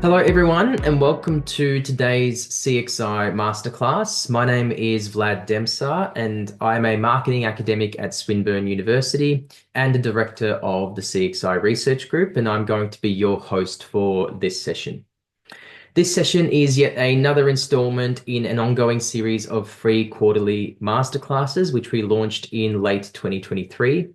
Hello, everyone, and welcome to today's CXI Masterclass. My name is Vlad Demsar, and I'm a marketing academic at Swinburne University and the director of the CXI Research Group, and I'm going to be your host for this session. This session is yet another installment in an ongoing series of free quarterly masterclasses, which we launched in late 2023.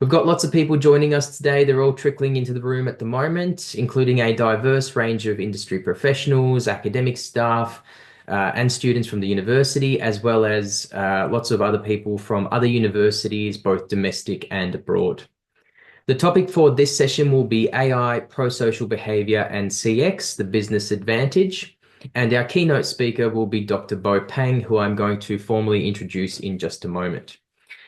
We've got lots of people joining us today. They're all trickling into the room at the moment, including a diverse range of industry professionals, academic staff, and students from the university, as well as lots of other people from other universities, both domestic and abroad. The topic for this session will be AI, pro-social behavior, and CX, the business advantage. And our keynote speaker will be Dr. Bo Pang, who I'm going to formally introduce in just a moment.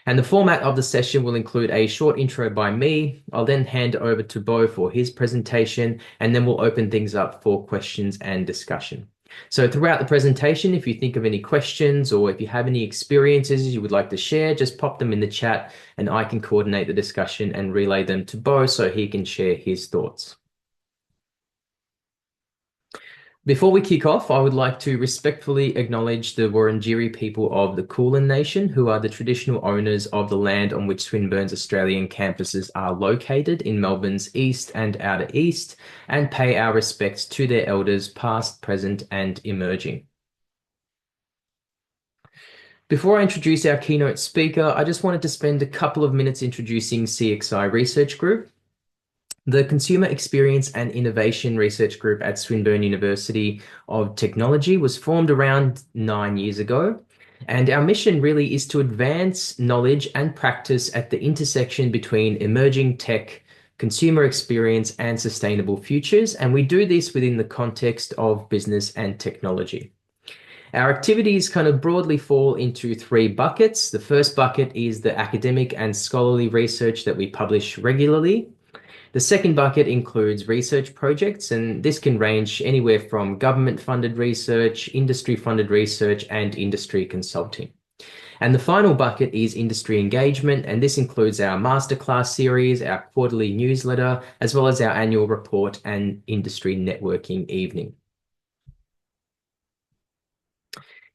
And the format of the session will include a short intro by me. I'll then hand over to Bo for his presentation, and then we'll open things up for questions and discussion. So throughout the presentation, if you think of any questions or if you have any experiences you would like to share, just pop them in the chat and I can coordinate the discussion and relay them to Bo so he can share his thoughts. Before we kick off, I would like to respectfully acknowledge the Wurundjeri people of the Kulin Nation, who are the traditional owners of the land on which Swinburne's Australian campuses are located in Melbourne's east and outer east, and pay our respects to their elders past, present, and emerging. Before I introduce our keynote speaker, I just wanted to spend a couple of minutes introducing CXI Research Group. The Consumer Experience and Innovation Research Group at Swinburne University of Technology was formed around 9 years ago. And our mission really is to advance knowledge and practice at the intersection between emerging tech, consumer experience, and sustainable futures. And we do this within the context of business and technology. Our activities kind of broadly fall into three buckets. The first bucket is the academic and scholarly research that we publish regularly. The second bucket includes research projects, and this can range anywhere from government-funded research, industry-funded research, and industry consulting. And the final bucket is industry engagement, and this includes our masterclass series, our quarterly newsletter, as well as our annual report and industry networking evening.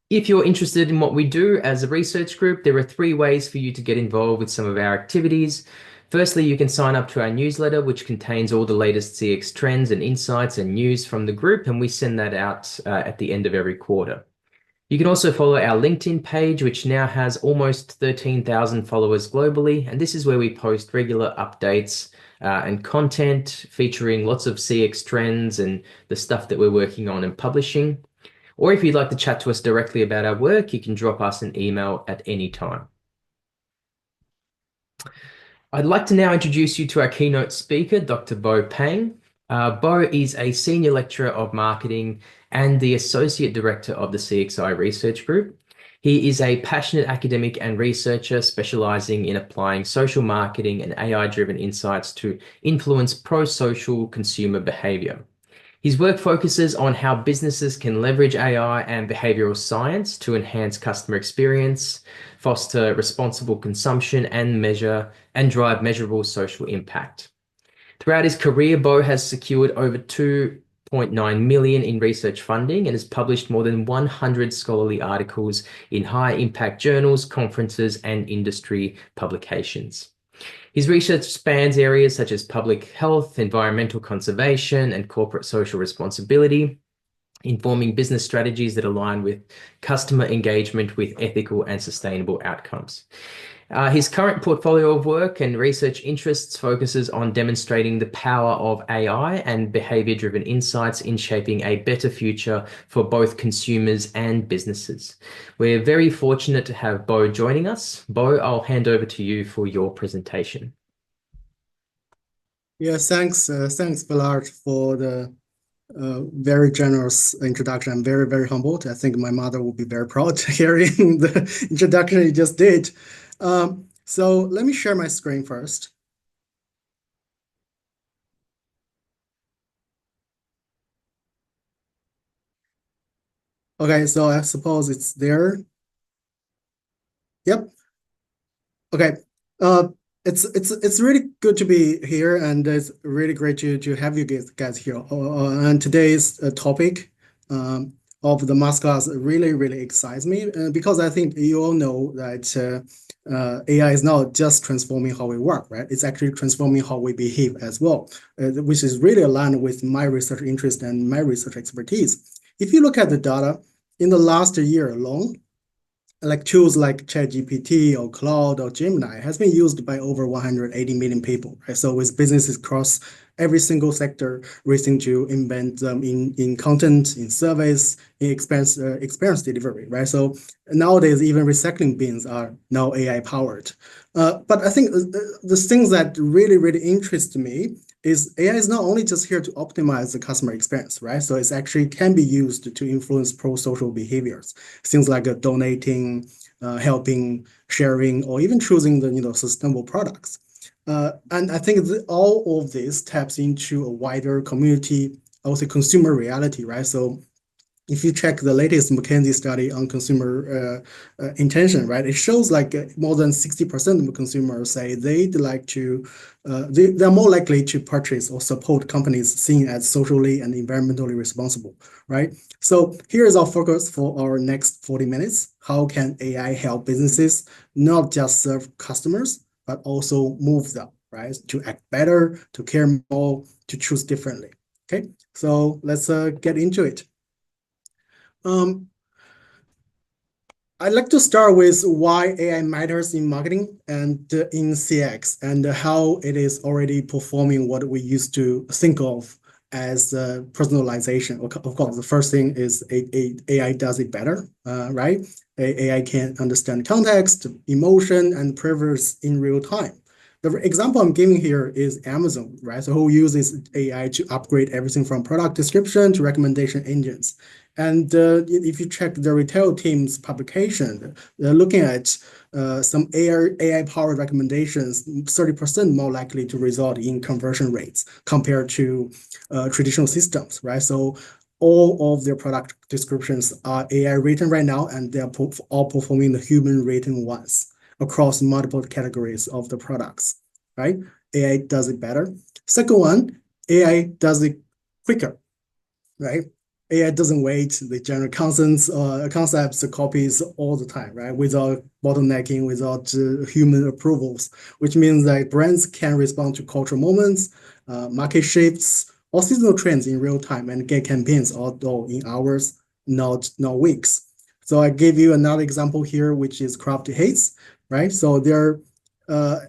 If you're interested in what we do as a research group, there are three ways for you to get involved with some of our activities. Firstly, you can sign up to our newsletter, which contains all the latest CX trends and insights and news from the group, and we send that out at the end of every quarter. You can also follow our LinkedIn page, which now has almost 13,000 followers globally, and this is where we post regular updates and content featuring lots of CX trends and the stuff that we're working on and publishing. Or if you'd like to chat to us directly about our work, you can drop us an email at any time. I'd like to now introduce you to our keynote speaker, Dr. Bo Pang. Bo is a senior lecturer of marketing and the associate director of the CXI Research Group. He is a passionate academic and researcher specializing in applying social marketing and AI-driven insights to influence pro-social consumer behavior. His work focuses on how businesses can leverage AI and behavioral science to enhance customer experience, foster responsible consumption, and drive measurable social impact. Throughout his career, Bo has secured over 2.9 million in research funding and has published more than 100 scholarly articles in high-impact journals, conferences, and industry publications. His research spans areas such as public health, environmental conservation, and corporate social responsibility, informing business strategies that align with customer engagement with ethical and sustainable outcomes. His current portfolio of work and research interests focuses on demonstrating the power of AI and behavior-driven insights in shaping a better future for both consumers and businesses. We're very fortunate to have Bo joining us. Bo, I'll hand over to you for your presentation. Yeah, thanks, Ballard, for the very generous introduction. I'm very, very humbled. I think my mother will be very proud hearing the introduction you just did. So let me share my screen first. Okay, so I suppose it's there. Yep. Okay. It's really good to be here, and it's really great to have you guys here. And today's topic um, of the masterclass really excites me because I think you all know that AI is not just transforming how we work, right? It's actually transforming how we behave as well, which is really aligned with my research interest and my research expertise. If you look at the data in the last year alone, like tools like ChatGPT or Claude or Gemini has been used by over 180 million people, right? So with businesses across every single sector racing to embed them in content, in service, in experience delivery, right? So nowadays, even recycling bins are now AI powered. But I think the things that really interest me is AI is not only just here to optimize the customer experience, right? So it's actually can be used to influence pro-social behaviors, things like donating, helping, sharing, or even choosing the sustainable products. And I think all of this taps into a wider community, I would say consumer reality, right? So if you check the latest McKinsey study on consumer intention, right, it shows like more than 60% of consumers say they'd like to, they're more likely to purchase or support companies seen as socially and environmentally responsible, right? So here's our focus for our next 40 minutes. How can AI help businesses not just serve customers, but also move them, right? To act better, to care more, to choose differently. Okay, so let's get into it. Um, I'd like to start with why AI matters in marketing and in CX and how it is already performing what we used to think of as personalization. Of course, the first thing is AI does it better, right? AI can understand context, emotion, and preference in real time. The example I'm giving here is Amazon, right? So who uses AI to upgrade everything from product description to recommendation engines. And if you check the retail team's publication, they're looking at some AI-powered recommendations, 30% more likely to result in conversion rates compared to traditional systems, right? So all of their product descriptions are AI written right now, and they're all performing the human written ones across multiple categories of the products, right? AI does it better. Second one, AI does it quicker, right? AI doesn't wait. They generate concepts, copies all the time, right? Without bottlenecking, without human approvals, which means that brands can respond to cultural moments, market shifts, or seasonal trends in real time and get campaigns outdoor in hours, not weeks. So I gave you another example here, which is Craft Hates, right? So their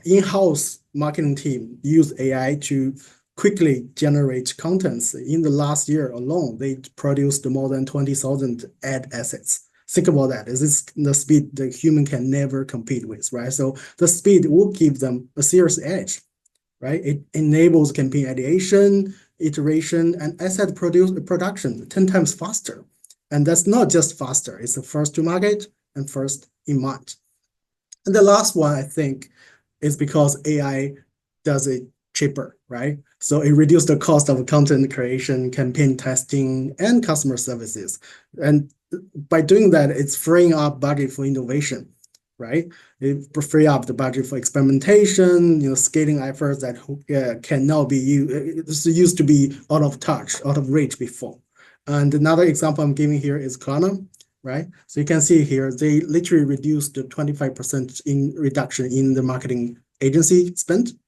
in-house marketing team use AI to quickly generate contents. In the last year alone, they produced more than 20,000 ad assets. Think about that. This is the speed the human can never compete with, right? So the speed will give them a serious edge, right? It enables campaign ideation, iteration, and asset production 10 times faster. And that's not just faster, it's the first to market and first in mind. And the last one, I think, is because AI does it cheaper, right? So it reduced the cost of content creation, campaign testing, and customer services. And by doing that, it's freeing up budget for innovation, right? It free up the budget for experimentation, scaling efforts that cannot be used. This used to be out of touch, out of reach before. And another example I'm giving here is Klarna, right? So you can see here, they literally reduced the 25% in reduction in the marketing agency spend,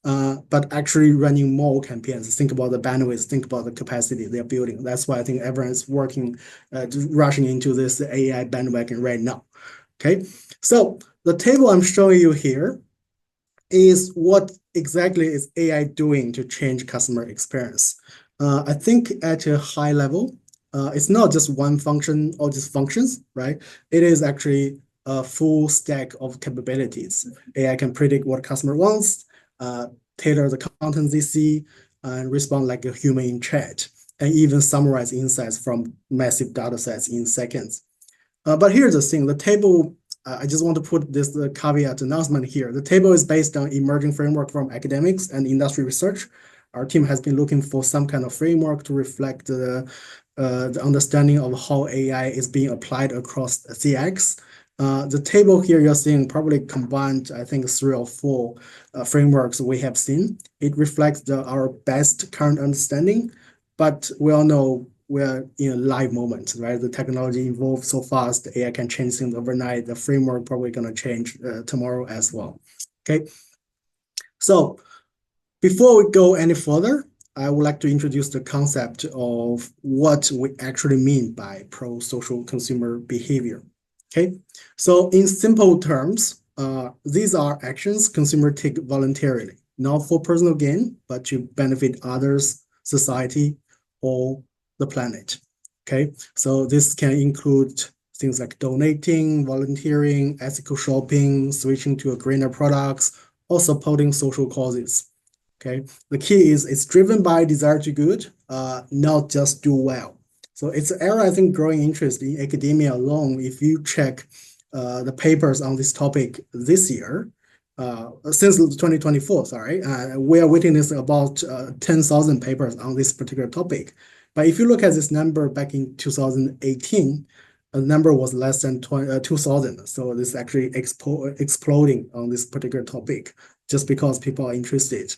but actually running more campaigns. Think about the bandwidth, think about the capacity they're building. That's why I think everyone's working, rushing into this AI bandwagon right now. Okay, so the table I'm showing you here is what exactly is AI doing to change customer experience. I think at a high level, it's not just one function or just functions, right? It is actually a full stack of capabilities. AI can predict what customer wants, tailor the content they see, and respond like a human in chat, and even summarize insights from massive data sets in seconds. But here's the thing, the table, I just want to put this caveat announcement here. The table is based on emerging framework from academics and industry research. Our team has been looking for some kind of framework to reflect the understanding of how AI is being applied across CX. The table here you're seeing probably combined, I think, 3 or 4 frameworks we have seen. It reflects our best current understanding, but we all know we're in a live moment, right? The technology evolves so fast, AI can change things overnight. The framework probably going to change tomorrow as well. Okay, so before we go any further, I would like to introduce the concept of what we actually mean by pro-social consumer behavior. Okay, so in simple terms, these are actions consumers take voluntarily, not for personal gain, but to benefit others, society, or the planet. Okay, so this can include things like donating, volunteering, ethical shopping, switching to greener products, or supporting social causes. Okay, the key is it's driven by desire to good, not just do well. So it's an area, I think, growing interest in academia alone. If you check the papers on this topic this year, since 2024, sorry, we are witnessing about 10,000 papers on this particular topic. But if you look at this number back in 2018, the number was less than 2,000. So this is actually exploding on this particular topic just because people are interested.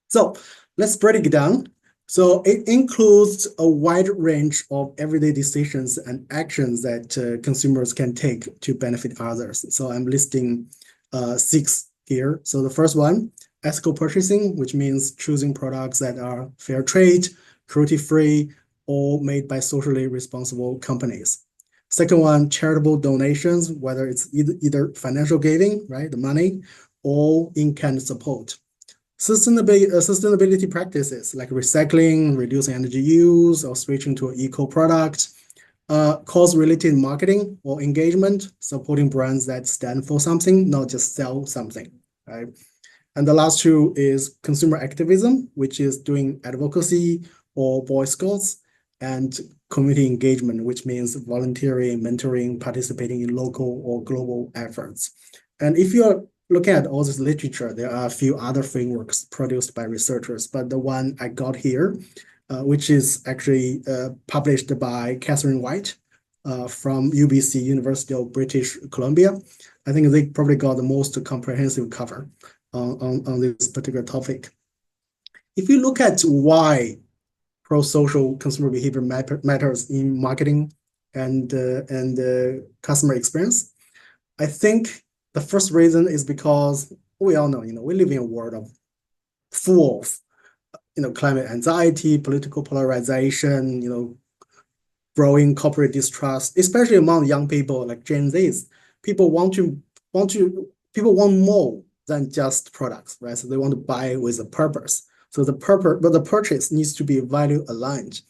So let's break it down. So it includes a wide range of everyday decisions and actions that consumers can take to benefit others. So I'm listing 6 here. So the first one, ethical purchasing, which means choosing products that are fair trade, cruelty-free, or made by socially responsible companies. Second one, charitable donations, whether it's either financial giving, right, the money, or in-kind support. Sustainability practices like recycling, reducing energy use, or switching to an eco product. Cause-related marketing or engagement, supporting brands that stand for something, not just sell something, right? And the last 2 is consumer activism, which is doing advocacy or Boy Scouts, and community engagement, which means volunteering, mentoring, participating in local or global efforts. And if you're looking at all this literature, there are a few other frameworks produced by researchers, but the one I got here, which is actually published by Catherine White from UBC, University of British Columbia. I think they probably got the most comprehensive cover on this particular topic. If you look at why pro-social consumer behavior matters in marketing and customer experience, I think the first reason is because we all know, we live in a world full of, climate anxiety, political polarization, growing corporate distrust, especially among young people like Gen Zs. People want more than just products, right? So they want to buy with a purpose. So the purchase needs to be value aligned.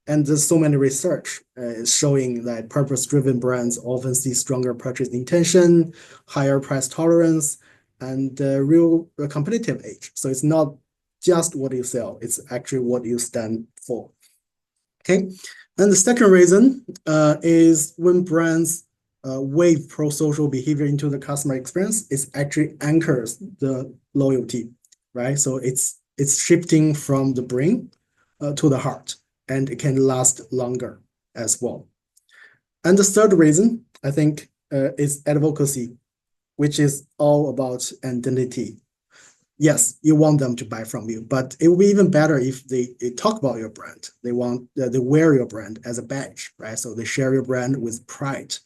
And there's so many research showing that purpose-driven brands often see stronger purchase intention, higher price tolerance, and real competitive edge. So it's not just what you sell, it's actually what you stand for. Okay, and the second reason is when brands wave pro-social behavior into the customer experience, it actually anchors the loyalty, right? So it's shifting from the brain to the heart, and it can last longer as well. And the third reason, I think, is advocacy, which is all about identity. Yes, you want them to buy from you, but it would be even better if they talk about your brand. They wear your brand as a badge, right? So they share your brand with pride.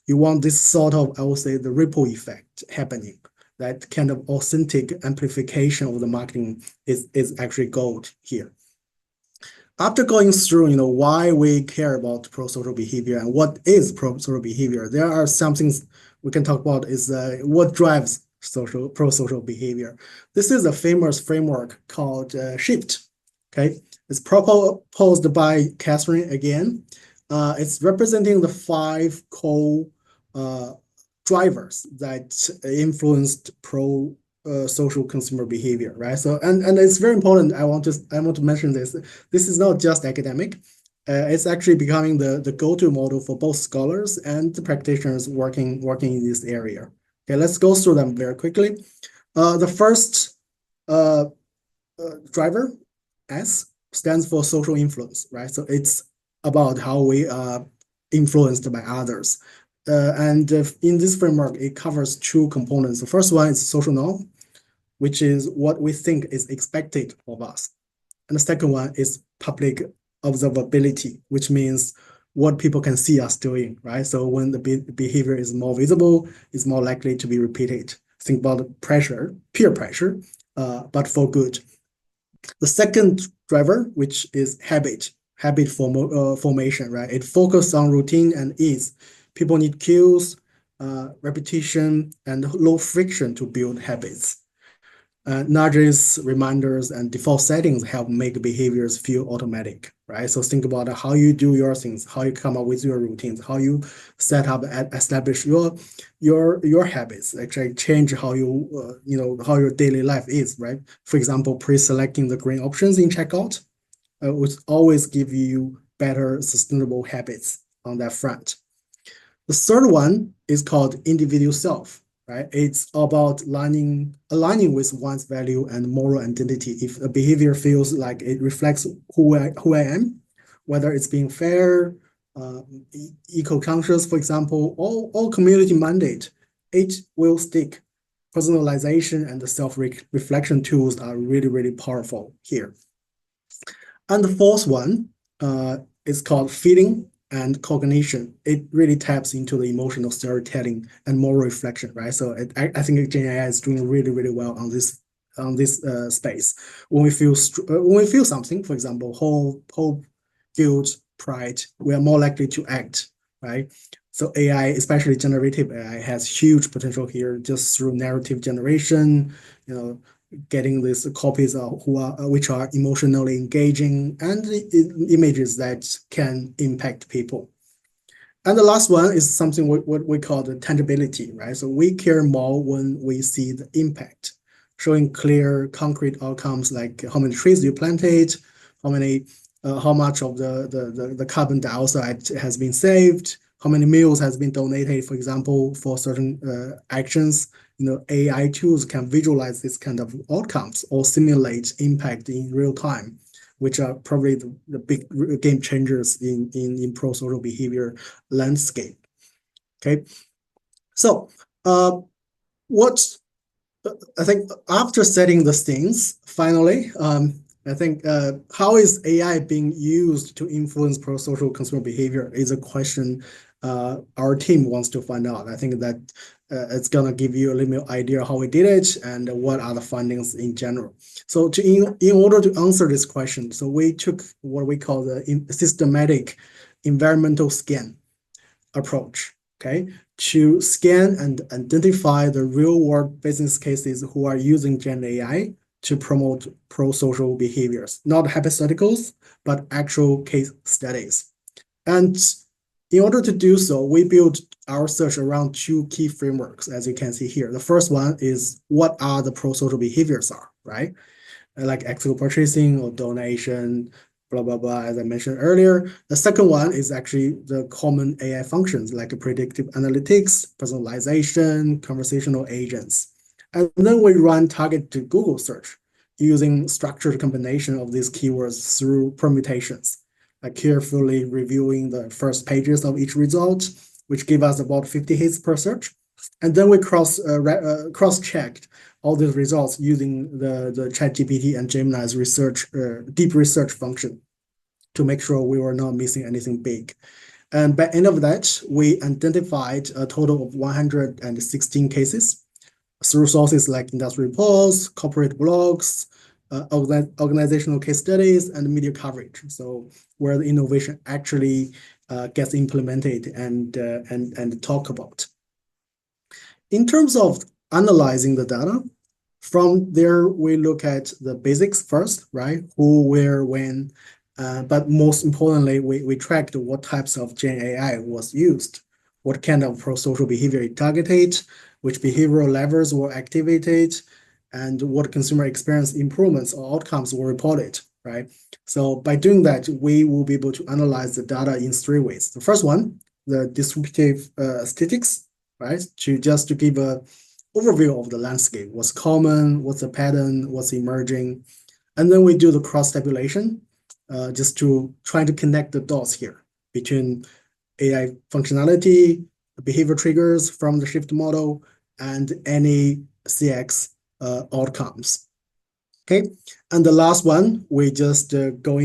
You want this sort of, I would say, the ripple effect happening. That kind of authentic amplification of the marketing is actually gold here. After going through, why we care about pro-social behavior and what is pro-social behavior, there are some things we can talk about is what drives pro-social behavior. This is a famous framework called SHIFT. Okay, it's proposed by Catherine again. It's representing the 5 core drivers that influenced social consumer behavior, right? So and it's very important. I want to mention this. This is not just academic. It's actually becoming the go-to model for both scholars and the practitioners working in this area. Okay, let's go through them very quickly. The first driver, S, stands for social influence, right? So it's about how we are influenced by others. In this framework, it covers two components. The first one is social norm, which is what we think is expected of us. And the second one is public observability, which means what people can see us doing, right? So when the behavior is more visible, it's more likely to be repeated. Think about the pressure, peer pressure, but for good. The second driver, which is habit formation, right? It focuses on routine and ease. People need cues, repetition, and low friction to build habits. Nudges, reminders, and default settings help make behaviors feel automatic, right? So think about how you do your things, how you come up with your routines, how you set up and establish your habits. Actually, change how how your daily life is, right? For example, pre-selecting the green options in checkout, which always give you better sustainable habits on that front. The third one is called individual self, right? It's about aligning with one's value and moral identity. If a behavior feels like it reflects who I am, whether it's being fair, eco-conscious, for example, or community mandate, it will stick. Personalization and the self-reflection tools are really, really powerful here. And the fourth one is called feeling and cognition. It really taps into the emotional storytelling and moral reflection, right? So I think Gen AI is doing really, really well on this space. When we feel something, for example, hope, guilt, pride, we are more likely to act, right? So AI, especially generative AI, has huge potential here just through narrative generation, getting these copies which are emotionally engaging and images that can impact people. And the last one is something what we call the tangibility, right? So we care more when we see the impact, showing clear, concrete outcomes like how many trees you planted, how much of the carbon dioxide has been saved, how many meals has been donated, for example, for certain actions. AI tools can visualize this kind of outcomes or simulate impact in real time, which are probably the big game changers in pro-social behavior landscape. Okay, so what I think after setting the things, finally, I think how is AI being used to influence pro-social consumer behavior is a question our team wants to find out. I think that it's gonna give you a little idea how we did it and what are the findings in general. So in order to answer this question, so we took what we call the systematic environmental scan approach, okay, to scan and identify the real world business cases who are using Gen AI to promote pro-social behaviors, not hypotheticals, but actual case studies. And in order to do so, we built our search around two key frameworks, as you can see here. The first one is what are the pro-social behaviors are, right? Like ethical purchasing or donation, blah, blah, blah, as I mentioned earlier. The second one is actually the common AI functions like predictive analytics, personalization, conversational agents. And then we run targeted Google search using structured combination of these keywords through permutations, carefully reviewing the first pages of each result, which give us about 50 hits per search. And then we cross-checked all these results using the ChatGPT and Gemini's deep research function to make sure we were not missing anything big. And by end of that, we identified a total of 116 cases through sources like industry reports, corporate blogs, organizational case studies, and media coverage. So where the innovation actually gets implemented and talked about. In terms of analyzing the data, from there we look at the basics first, right? Who, where, when, but most importantly, we tracked what types of Gen AI was used, what kind of pro-social behavior it targeted, which behavioral levers were activated, and what consumer experience improvements or outcomes were reported, right? So by doing that, we will be able to analyze the data in three ways. The first one, the descriptive statistics, right? To give a overview of the landscape, what's common, what's the pattern, what's emerging. And then we do the cross-tabulation, just to try to connect the dots here between AI functionality, behavior triggers from the shift model, and any CX outcomes. Okay, and the last one, we just go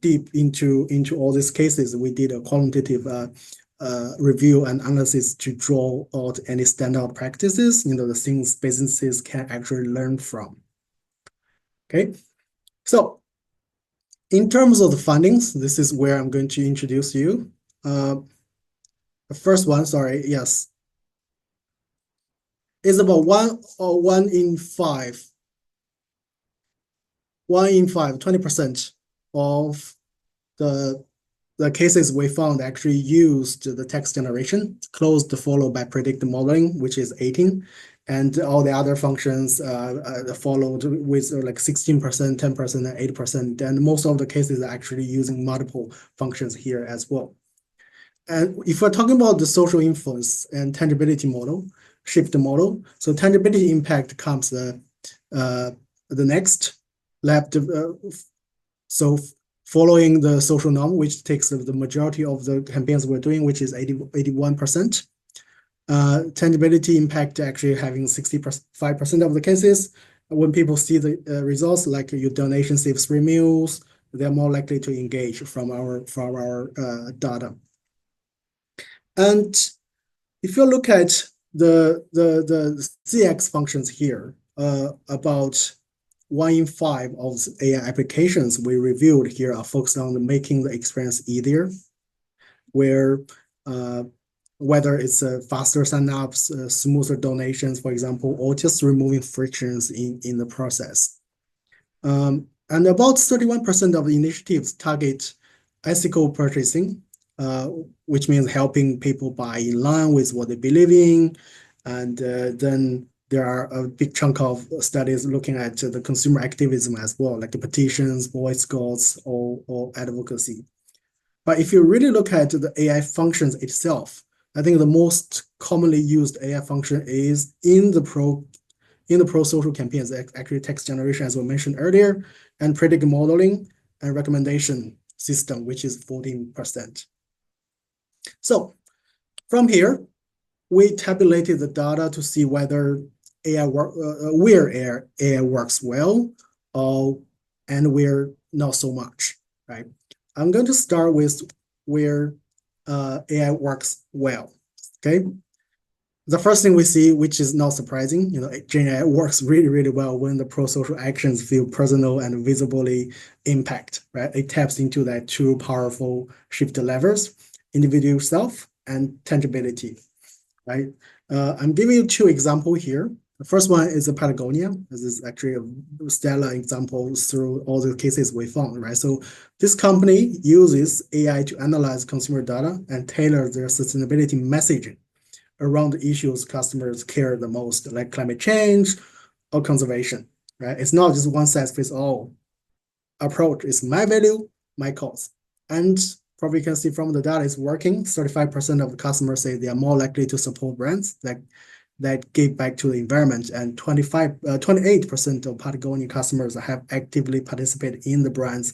deep into all these cases. We did a qualitative review and analysis to draw out any standout practices, the things businesses can actually learn from. Okay, so in terms of the findings, this is where I'm going to introduce you. The first one, sorry, yes, is about 20% of the cases we found actually used the text generation, closed followed by predictive modeling, which is 18, and all the other functions followed with like 16%, 10%, and 8%. And most of the cases are actually using multiple functions here as well. And if we're talking about the social influence and tangibility model, shift model, so tangibility impact comes the next left. So following the social norm, which takes the majority of the campaigns we're doing, which is 81%. Tangibility impact actually having 65% of the cases. When people see the results, like your donation saves 3 meals, they're more likely to engage from our data. And if you look at the CX functions here, about 1 in 5 of AI applications we reviewed here are focused on making the experience easier, where whether it's faster signups, smoother donations, for example, or just removing frictions in the process. And about 31% of the initiatives target ethical purchasing, which means helping people buy in line with what they believe in. And then there are a big chunk of studies looking at the consumer activism as well, like the petitions, Boy Scouts, or advocacy. But if you really look at the AI functions itself, I think the most commonly used AI function is in the pro-social campaigns, actually text generation, as we mentioned earlier, and predictive modeling and recommendation system, which is 14%. So from here, we tabulated the data to see whether where AI works well, and where not so much, right? I'm going to start with where AI works well, okay? The first thing we see, which is not surprising, Gen AI works really, really well when the pro-social actions feel personal and visibly impact, right? It taps into that two powerful shift levers, individual self and tangibility, right? I'm giving you 2 examples here. The first one is Patagonia. This is actually a stellar example through all the cases we found, right? So this company uses AI to analyze consumer data and tailor their sustainability messaging around the issues customers care the most, like climate change or conservation, right? It's not just one size fits all approach. It's my value, my cost. And probably you can see from the data it's working. 35% of the customers say they are more likely to support brands that give back to the environment, and 28% of Patagonia customers have actively participated in the brand's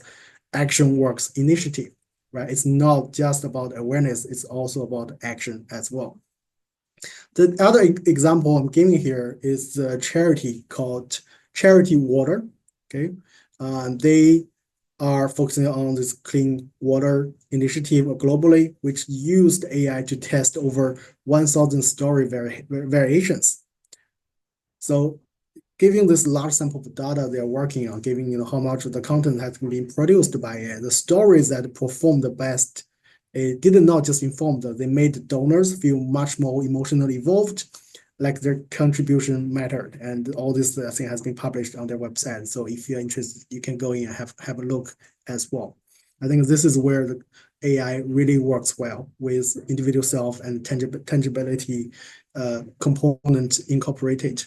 Action Works initiative, right? It's not just about awareness, it's also about action as well. The other example I'm giving here is a charity called Charity Water, okay? They are focusing on this clean water initiative globally, which used AI to test over 1,000 story variations. So giving this large sample of data they're working on, giving how much of the content has been produced by AI, the stories that perform the best, it did not just inform them, they made donors feel much more emotionally involved, like their contribution mattered, and all this thing has been published on their website. So if you're interested, you can go in and have a look as well. I think this is where the AI really works well with individual self and tangibility component incorporated.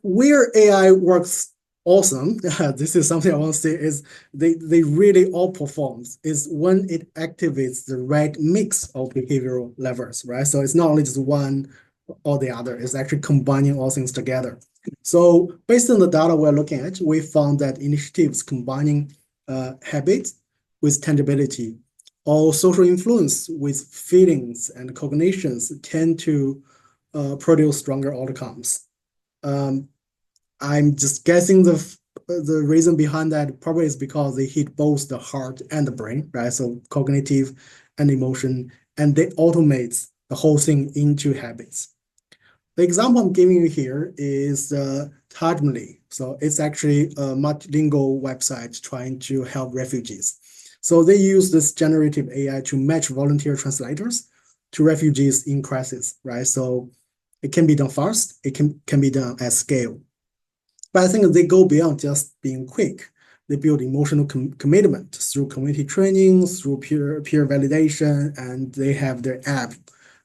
Where AI works awesome, this is something I want to say, is they really outperform is when it activates the right mix of behavioral levers, right? So it's not only just one or the other, it's actually combining all things together. So based on the data we're looking at, we found that initiatives combining habits with tangibility or social influence with feelings and cognitions tend to produce stronger outcomes. I'm just guessing the reason behind that probably is because they hit both the heart and the brain, right? So cognitive and emotion, and they automate the whole thing into habits. The example I'm giving you here is Tajmali. So it's actually a multilingual website trying to help refugees. So they use this generative AI to match volunteer translators to refugees in crisis, right? So it can be done fast, it can be done at scale. But I think they go beyond just being quick. They build emotional commitment through community training, through peer validation, and they have their app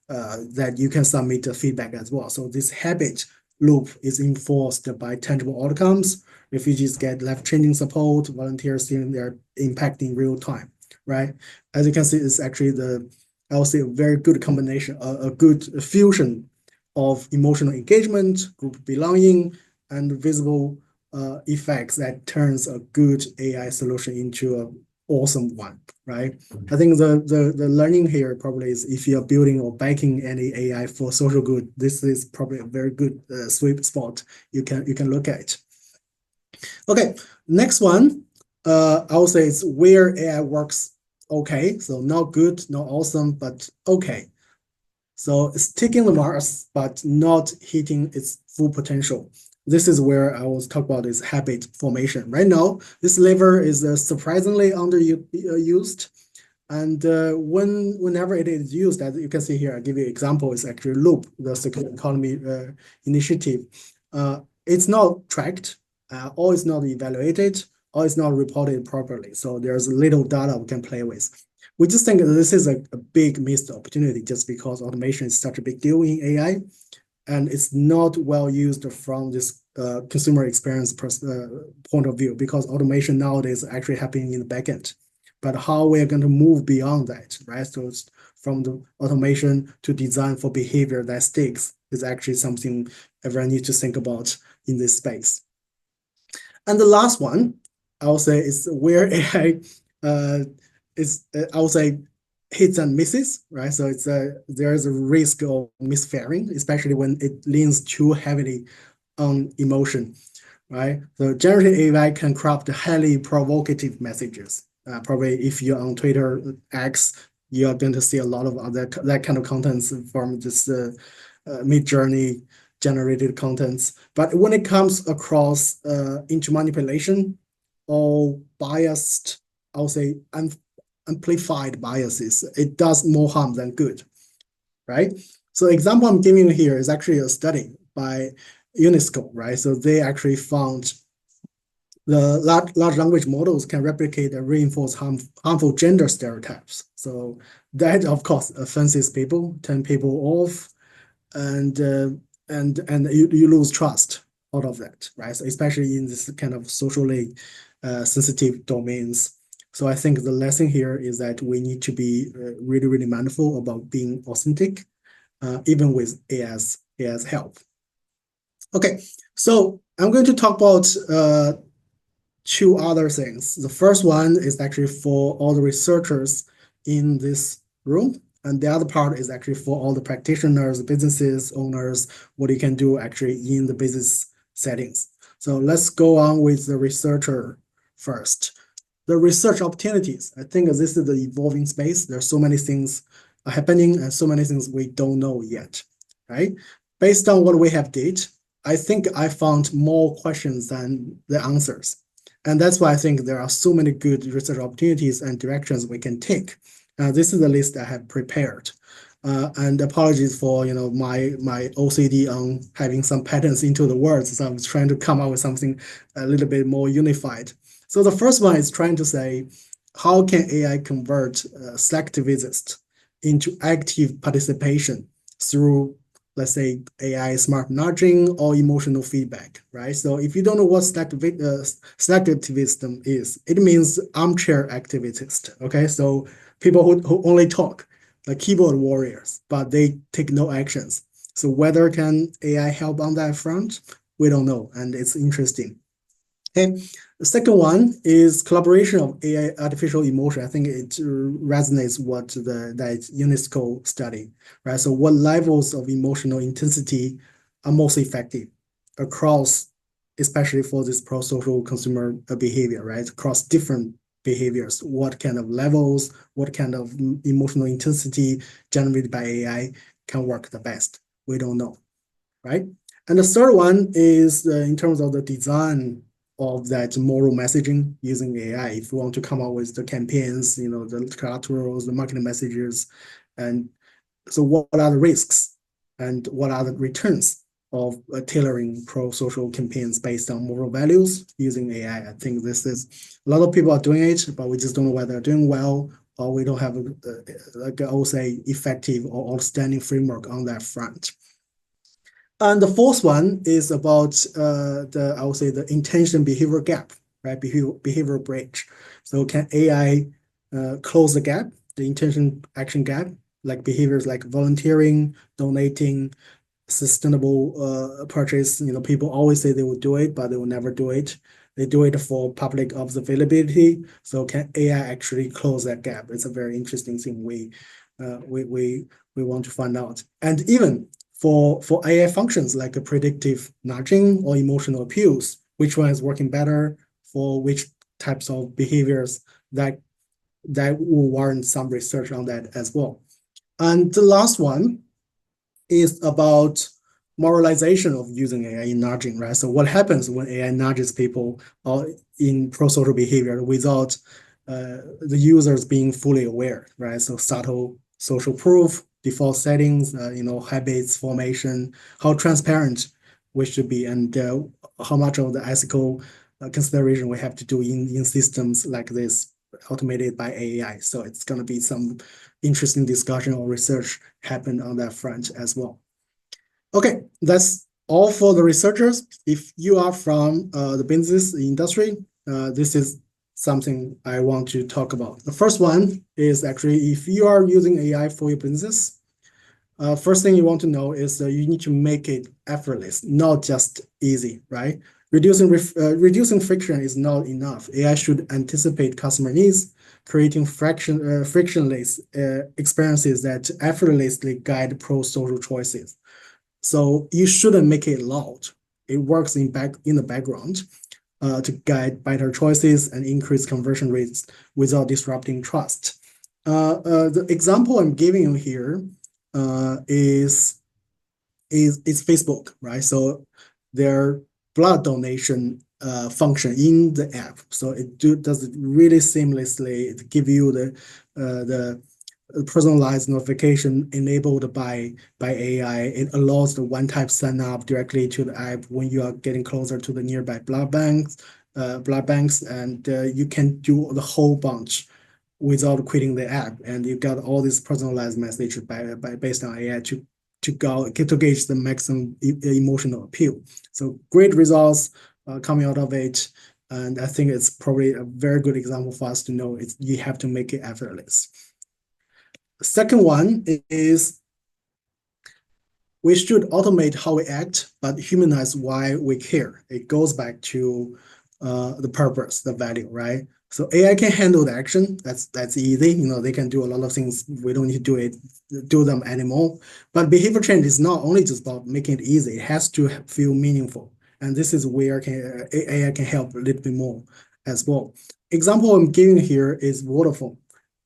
that you can submit the feedback as well. So this habit loop is enforced by tangible outcomes. Refugees get life-changing support, volunteers seeing their impact in real time, right? As you can see, it's actually I would say, a very good combination, a good fusion of emotional engagement, group belonging, and visible effects that turns a good AI solution into an awesome one, right? I think the learning here probably is if you're building or backing any AI for social good, this is probably a very good sweet spot you can look at. Okay, next one, I would say it's where AI works okay. So not good, not awesome, but okay. So it's ticking the marks, but not hitting its full potential. This is where I was talking about is habit formation. Right now, this lever is surprisingly underused. And whenever it is used, as you can see here, I'll give you an example, it's actually Loop, the circular economy initiative. It's not tracked, or it's not evaluated, or it's not reported properly. So there's little data we can play with. We just think that this is a big missed opportunity just because automation is such a big deal in AI, and it's not well used from this consumer experience point of view because automation nowadays is actually happening in the backend. But how we are going to move beyond that, right? So it's from the automation to design for behavior that sticks is actually something everyone needs to think about in this space. And the last one, I would say, is where AI is, I would say, hits and misses, right? So there is a risk of misfiring, especially when it leans too heavily on emotion, right? So generative AI can craft highly provocative messages. Probably if you're on Twitter X, you're going to see a lot of that kind of contents from this mid-journey generated contents. But when it comes across into manipulation or biased, I would say amplified biases, it does more harm than good, right? So the example I'm giving you here is actually a study by UNESCO, right? So they actually found the large language models can replicate and reinforce harmful gender stereotypes. So that, of course, offenses people, turn people off, and you lose trust out of that, right? So especially in this kind of socially sensitive domains. So I think the lesson here is that we need to be really, really mindful about being authentic, even with AI's help. Okay, so I'm going to talk about two other things. The first one is actually for all the researchers in this room, and the other part is actually for all the practitioners, businesses, owners, what you can do actually in the business settings. So let's go on with the researcher first. The research opportunities. I think this is the evolving space. There's so many things happening and so many things we don't know yet, right? Based on what we have did, I think I found more questions than the answers. And that's why I think there are so many good research opportunities and directions we can take. This is the list I have prepared. And apologies for my OCD on having some patterns into the words. So I was trying to come up with something a little bit more unified. So the first one is trying to say, how can AI convert selectivist into active participation through, let's say, AI smart nudging or emotional feedback, right? So if you don't know what selectivism is, it means armchair activist, okay? So people who only talk, like keyboard warriors, but they take no actions. So whether can AI help on that front, we don't know, and it's interesting. Okay. The second one is collaboration of AI artificial emotion. I think it resonates what that UNESCO study, right? So what levels of emotional intensity are most effective across, especially for this pro-social consumer behavior, right? Across different behaviors, what kind of levels, what kind of emotional intensity generated by AI can work the best? We don't know, right? And the third one is in terms of the design of that moral messaging using AI. If you want to come up with the campaigns, the collaterals, the marketing messages, and so what are the risks and what are the returns of tailoring pro-social campaigns based on moral values using AI? I think this is a lot of people are doing it, but we just don't know whether they're doing well or we don't have like I would say effective or outstanding framework on that front. And the fourth one is about I would say the intention behavior gap, right? Behavior bridge. So can AI close the gap, the intention action gap, like behaviors like volunteering, donating, sustainable purchase. People always say they will do it, but they will never do it. They do it for public observability. So can AI actually close that gap? It's a very interesting thing we want to find out. And even for AI functions like a predictive nudging or emotional appeals, which one is working better for which types of behaviors that will warrant some research on that as well. And the last one is about moralization of using AI in nudging, right? So what happens when AI nudges people in pro-social behavior without the users being fully aware, right? So subtle social proof, default settings, habits formation, how transparent we should be, and how much of the ethical consideration we have to do in systems like this automated by AI. So it's going to be some interesting discussion or research happen on that front as well. Okay, that's all for the researchers. If you are from the business industry, this is something I want to talk about. The first one is actually if you are using AI for your business, first thing you want to know is you need to make it effortless, not just easy, right? Reducing friction is not enough. AI should anticipate customer needs, creating frictionless experiences that effortlessly guide pro-social choices. So you shouldn't make it loud. It works in the background to guide better choices and increase conversion rates without disrupting trust. The example I'm giving you here is Facebook, right? So their blood donation function in the app. So does it really seamlessly. It give you the personalized notification enabled by AI. It allows the one-time sign up directly to the app when you are getting closer to the nearby blood banks, and you can do the whole bunch without quitting the app, and you got all these personalized messages based on AI to gauge the maximum emotional appeal. So great results coming out of it, and I think it's probably a very good example for us to know you have to make it effortless. Second one is we should automate how we act, but humanize why we care. It goes back to the purpose, the value, right? So AI can handle the action. That's easy. They can do a lot of things. We don't need to do them anymore. But behavior change is not only just about making it easy. It has to feel meaningful. And this is where AI can help a little bit more as well. Example I'm giving here is Vodafone.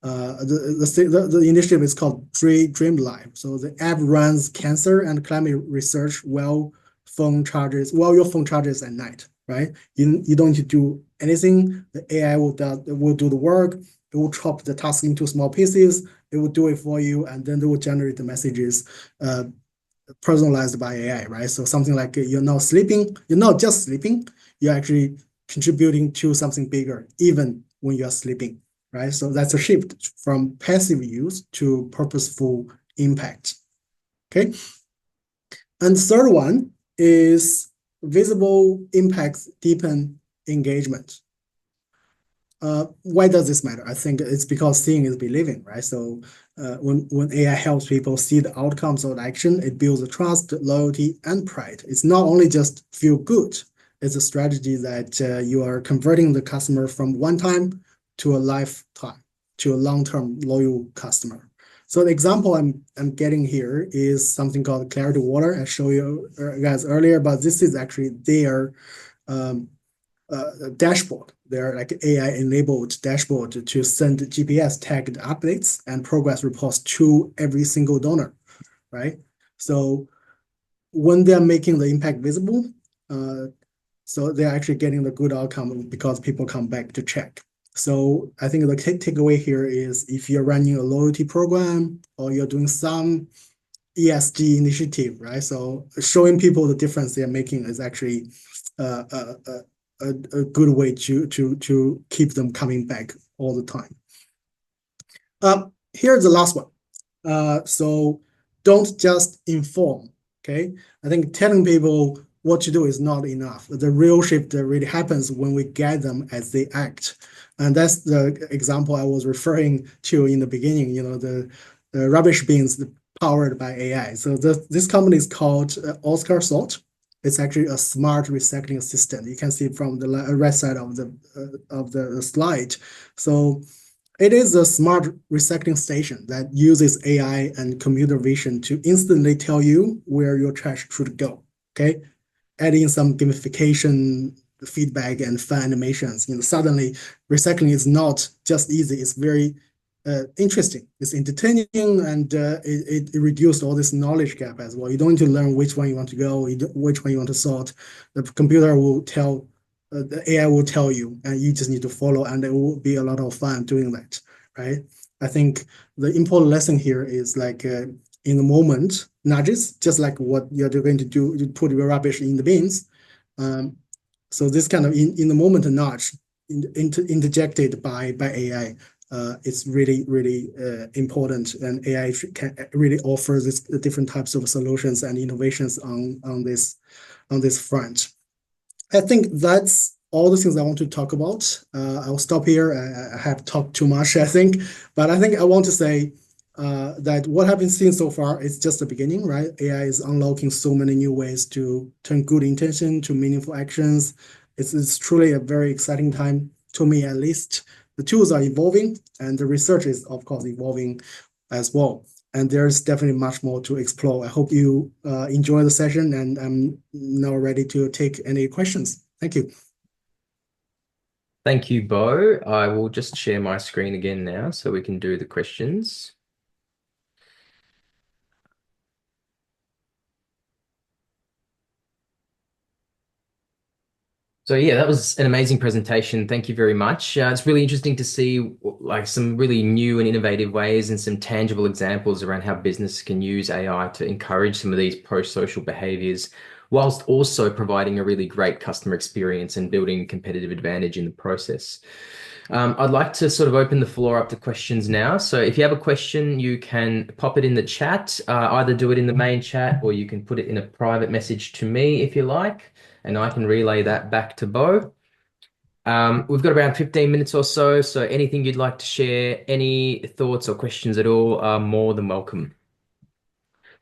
The initiative is called Dream Life. So the app runs cancer and climate research while your phone charges at night, right? You don't need to do anything. The AI will do the work. It will chop the task into small pieces. It will do it for you, and then it will generate the messages personalized by AI, right? So something like you're not sleeping, you're not just sleeping, you're actually contributing to something bigger, even when you're sleeping, right? So that's a shift from passive use to purposeful impact. Okay. And third one is visible impacts deepen engagement. Why does this matter? I think it's because seeing is believing, right? So when AI helps people see the outcomes of action, it builds trust, loyalty, and pride. It's not only just feel good, It's a strategy that you are converting the customer from one time to a lifetime, to a long-term loyal customer. So the example I'm getting here is something called Clarity Water. I showed you guys earlier, but this is actually their um, dashboard. They're like AI-enabled dashboard to send GPS tagged updates and progress reports to every single donor, right? So when they're making the impact visible, so they're actually getting the good outcome because people come back to check. So I think the takeaway here is if you're running a loyalty program or you're doing some ESG initiative, right? So showing people the difference they're making is actually a good way to keep them coming back all the time. Here's the last one. So don't just inform, okay? I think telling people what to do is not enough. The real shift really happens when we guide them as they act. And that's the example I was referring to in the beginning, the rubbish bins powered by AI. So this company is called Oscar Salt. It's actually a smart recycling assistant. You can see from the right side of the slide. So it is a smart recycling station that uses AI and computer vision to instantly tell you where your trash should go. Okay, adding some gamification, feedback, and fun animations. Suddenly recycling is not just easy; it's very interesting. It's entertaining, and it reduced all this knowledge gap as well. You don't need to learn which one you want to go, which one you want to sort. The computer will tell the AI will tell you, and you just need to follow, and it will be a lot of fun doing that, right? I think the important lesson here is like in the moment nudges, just like what you're going to do, you put your rubbish in the bins. So this kind of in the moment nudge interjected by AI, it's really important, and AI can really offer this different types of solutions and innovations on this front. I think that's all the things I want to talk about. I'll stop here. I have talked too much, I think, but I think I want to say that what I've been seeing so far is just the beginning, right? AI is unlocking so many new ways to turn good intention to meaningful actions. It's truly a very exciting time to me, at least. The tools are evolving, and the research is, of course, evolving as well. And there's definitely much more to explore. I hope you enjoy the session, and I'm now ready to take any questions. Thank you. Thank you, Bo. I will just share my screen again now so we can do the questions. So yeah, that was an amazing presentation. Thank you very much. It's really interesting to see like some really new and innovative ways and some tangible examples around how business can use AI to encourage some of these pro-social behaviors, whilst also providing a really great customer experience and building competitive advantage in the process. I'd like to sort of open the floor up to questions now. So if you have a question, you can pop it in the chat, either do it in the main chat or you can put it in a private message to me if you like, and I can relay that back to Bo. We've got around 15 minutes or so, so anything you'd like to share, any thoughts or questions at all are more than welcome.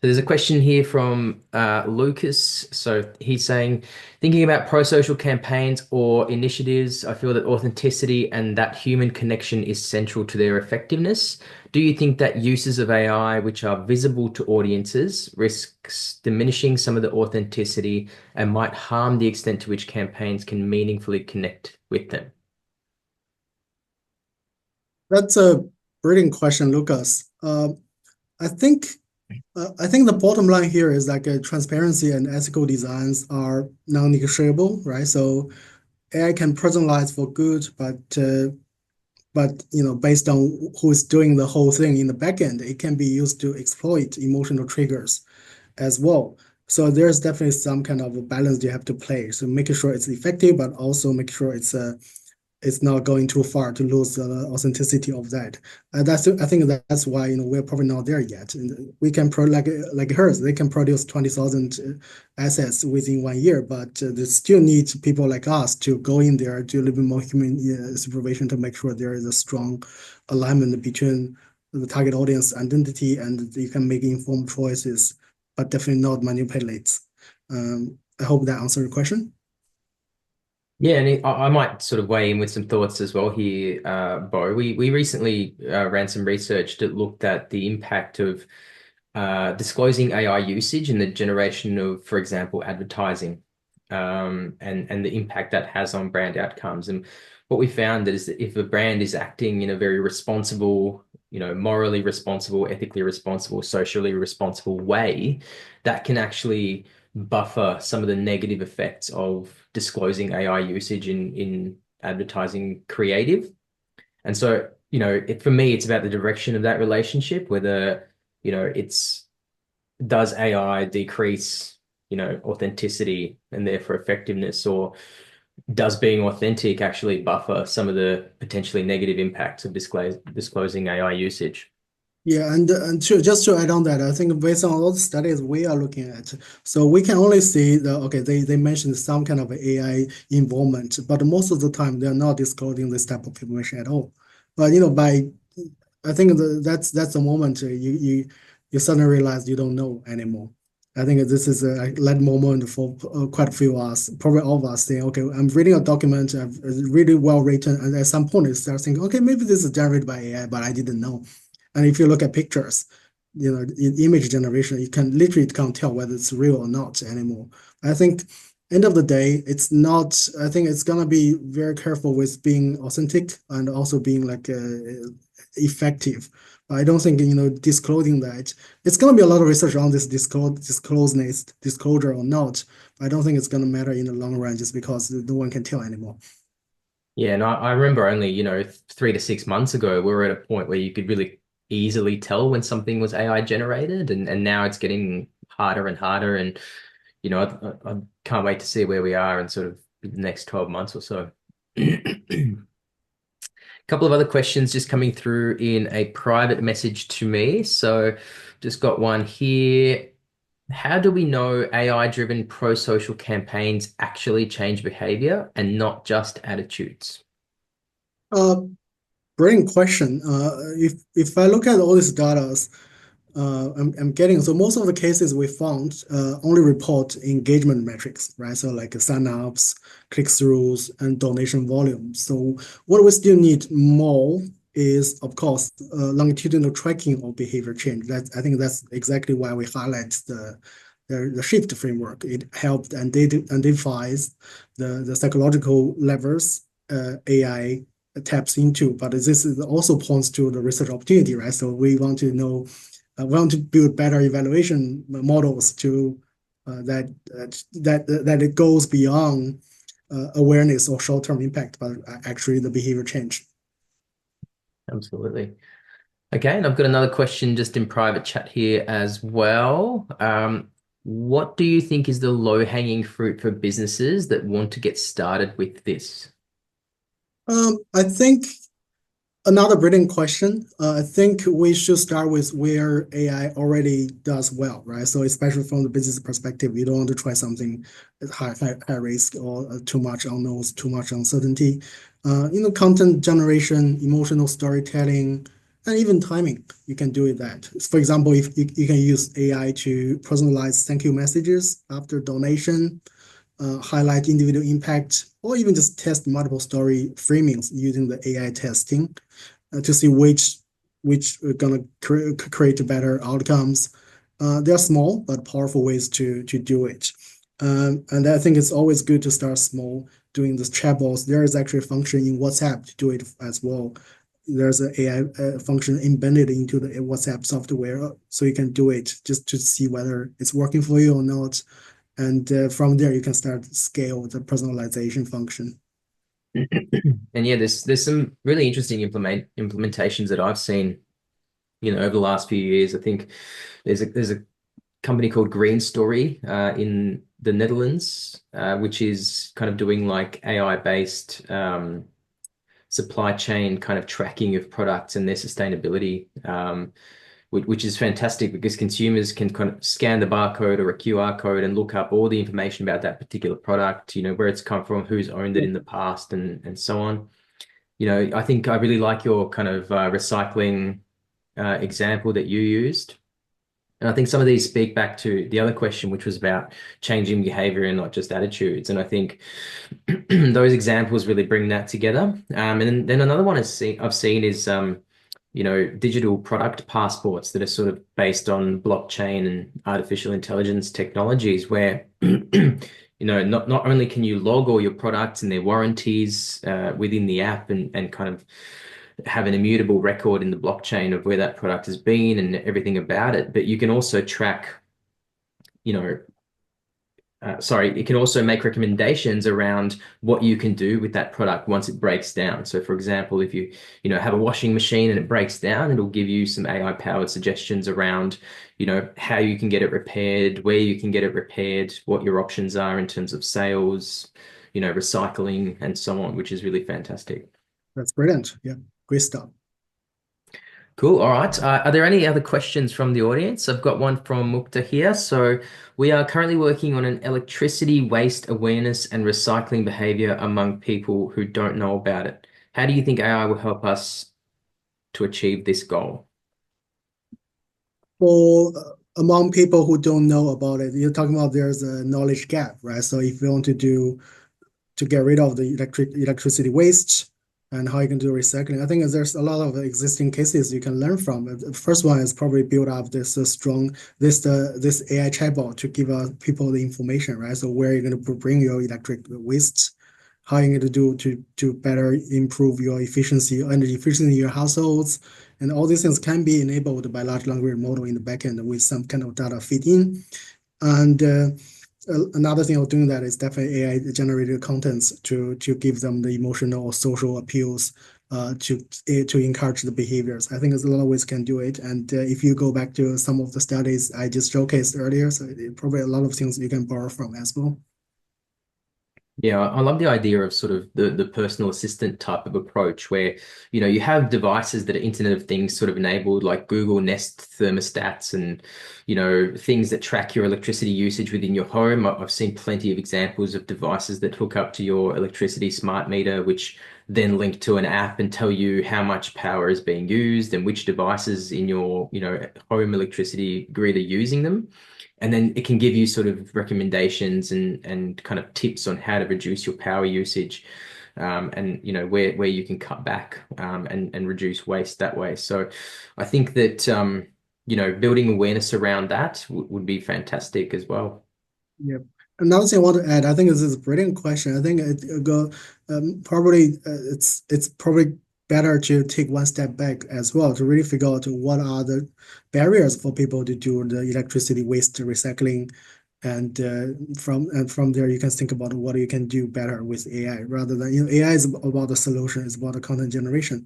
So there's a question here from Lucas. So he's saying, thinking about pro-social campaigns or initiatives, I feel that authenticity and that human connection is central to their effectiveness. Do you think that uses of AI, which are visible to audiences, risks diminishing some of the authenticity and might harm the extent to which campaigns can meaningfully connect with them? That's a brilliant question, Lucas. I think the bottom line here is like transparency and ethical designs are non-negotiable, right? So AI can personalize for good, but based on who is doing the whole thing in the backend, it can be used to exploit emotional triggers as well. So there's definitely some kind of a balance you have to play. So making sure it's effective, but also make sure it's not going too far to lose the authenticity of that. I think that's why we're probably not there yet. And we can like hers, they can produce 20,000 assets within 1 year, but they still need people like us to go in there, do a little bit more human supervision to make sure there is a strong alignment between the target audience identity and you can make informed choices, but definitely not manipulate. I hope that answered your question. Yeah, and I might sort of weigh in with some thoughts as well here, Bo. We recently ran some research that looked at the impact of disclosing AI usage in the generation of, for example, advertising, and the impact that has on brand outcomes. And what we found is that if a brand is acting in a very responsible, morally responsible, ethically responsible, socially responsible way, that can actually buffer some of the negative effects of disclosing AI usage in advertising creative. And so, for me, it's about the direction of that relationship, whether, it's does AI decrease, authenticity and therefore effectiveness, or does being authentic actually buffer some of the potentially negative impacts of disclosing AI usage? Yeah, and just to add on that, I think based on all the studies we are looking at, so we can only see okay, they mentioned some kind of AI involvement, but most of the time they're not disclosing this type of information at all. But I think that's the moment you suddenly realize you don't know anymore. I think this is a that moment for quite a few of us, probably all of us saying, okay, I'm reading a document, it's really well written, and at some point you start thinking, okay, maybe this is generated by AI, but I didn't know. And if you look at pictures, in image generation, you can literally can't tell whether it's real or not anymore. I think end of the day, it's not, I think it's gonna be very careful with being authentic and also being like effective. I don't think, disclosing that. It's gonna be a lot of research on this disclosure or not. But I don't think it's gonna matter in the long run just because no one can tell anymore. Yeah, and I remember only, 3 to 6 months ago, we were at a point where you could really easily tell when something was AI generated, and now it's getting harder and harder. And, I can't wait to see where we are in sort of the next 12 months or so. A couple of other questions just coming through in a private message to me. So just got one here. How do we know AI-driven pro-social campaigns actually change behavior and not just attitudes? Uh, Brilliant question. If I look at all these data, I'm getting so most of the cases we found only report engagement metrics, right? So like sign-ups, click-throughs, and donation volume. So what we still need more is, of course, longitudinal tracking of behavior change. I think that's exactly why we highlight the shift framework. It helped and identifies the psychological levers AI taps into, but this is also points to the research opportunity, right? So we want to know we want to build better evaluation models to that it goes beyond awareness or short-term impact, but actually the behavior change. Absolutely. Okay, and I've got another question just in private chat here as well. What do you think is the low-hanging fruit for businesses that want to get started with this? I think another brilliant question. I think we should start with where AI already does well, right? So especially from the business perspective, you don't want to try something at high risk or too much unknowns, too much uncertainty. Content generation, emotional storytelling, and even timing, you can do it that. For example, if you can use AI to personalize thank you messages after donation, highlight individual impact, or even just test multiple story framings using the AI testing to see which are gonna create better outcomes. They are small but powerful ways to do it. And I think it's always good to start small doing this chatbots. There is actually a function in WhatsApp to do it as well. There's an AI function embedded into the WhatsApp software, so you can do it just to see whether it's working for you or not. And from there, you can start scale the personalization function. And yeah, there's some really interesting implementations that I've seen, over the last few years. I think there's a company called Green Story in the Netherlands, which is kind of doing like AI-based supply chain kind of tracking of products and their sustainability, which is fantastic because consumers can kind of scan the barcode or a QR code and look up all the information about that particular product, where it's come from, who's owned it in the past, and so on. I think I really like your kind of recycling example that you used. And I think some of these speak back to the other question, which was about changing behavior and not just attitudes. And I think those examples really bring that together. And then another one I've seen is digital product passports that are sort of based on blockchain and artificial intelligence technologies, where not only can you log all your products and their warranties within the app and kind of have an immutable record in the blockchain of where that product has been and everything about it, but you can also track, you know, it can also make recommendations around what you can do with that product once it breaks down. So for example, if you have a washing machine and it breaks down, it'll give you some AI powered suggestions around, how you can get it repaired, where you can get it repaired, what your options are in terms of sales, recycling and so on, which is really fantastic. That's brilliant. Yeah, great stuff. Cool. All right. Are there any other questions from the audience? I've got one from Mukta here. So we are currently working on an electricity waste awareness and recycling behavior among people who don't know about it. How do you think AI will help us to achieve this goal? For among people who don't know about it, you're talking about there's a knowledge gap, right? So if you want to get rid of the electricity waste and how you can do recycling, I think there's a lot of existing cases you can learn from. The first one is probably build up this this AI chatbot to give people the information, right? So where you're going to bring your electric waste, how you're going to do to better improve your efficiency, energy efficiency in your households, and all these things can be enabled by large language model in the backend with some kind of data feed in. And another thing of doing that is definitely AI generated contents to give them the emotional or social appeals to encourage the behaviors. I think there's a lot of ways can do it. And if you go back to some of the studies I just showcased earlier, so probably a lot of things you can borrow from as well. Yeah, I love the idea of sort of the personal assistant type of approach where, you have devices that are Internet of Things sort of enabled, like Google Nest thermostats and, things that track your electricity usage within your home. I've seen plenty of examples of devices that hook up to your electricity smart meter, which then link to an app and tell you how much power is being used and which devices in your, home electricity grid are using them. And then it can give you sort of recommendations and kind of tips on how to reduce your power usage, and where you can cut back and reduce waste that way. So I think that building awareness around that would be fantastic as well. Yeah. Another thing I want to add, I think this is a brilliant question. I think it's probably better to take one step back as well to really figure out what are the barriers for people to do the electricity waste recycling, and from there you can think about what you can do better with AI rather than AI is about the solution, it's about the content generation.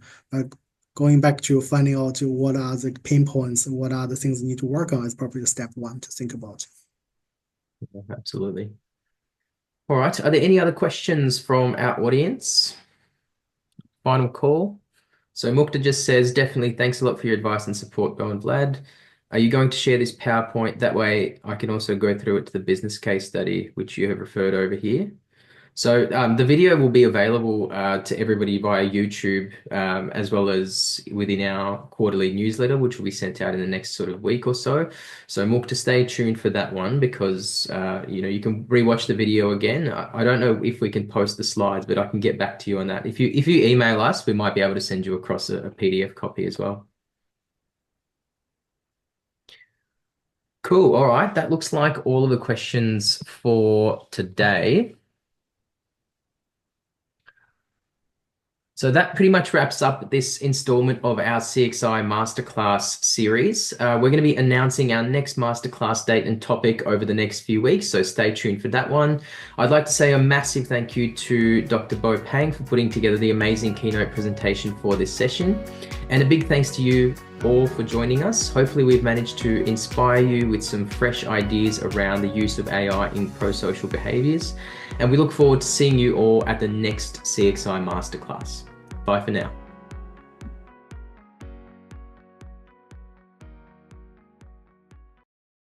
Going back to finding out what are the pain points, what are the things you need to work on is probably the step one to think about. Absolutely. All right. Are there any other questions from our audience? Final call. So Mukta just says, definitely thanks a lot for your advice and support, Bo and Vlad. Are you going to share this PowerPoint? That way I can also go through it to the business case study, which you have referred over here. So the video will be available to everybody via YouTube, as well as within our quarterly newsletter, which will be sent out in the next sort of week or so. So Mukta, stay tuned for that one because you can rewatch the video again. I don't know if we can post the slides, but I can get back to you on that. If you email us, we might be able to send you across a PDF copy as well. Cool. All right. That looks like all of the questions for today. So that pretty much wraps up this installment of our CXI Masterclass series. We're going to be announcing our next Masterclass date and topic over the next few weeks, so stay tuned for that one. I'd like to say a massive thank you to Dr. Bo Pang for putting together the amazing keynote presentation for this session. And a big thanks to you all for joining us. Hopefully we've managed to inspire you with some fresh ideas around the use of AI in pro-social behaviors. And we look forward to seeing you all at the next CXI Masterclass. Bye for now.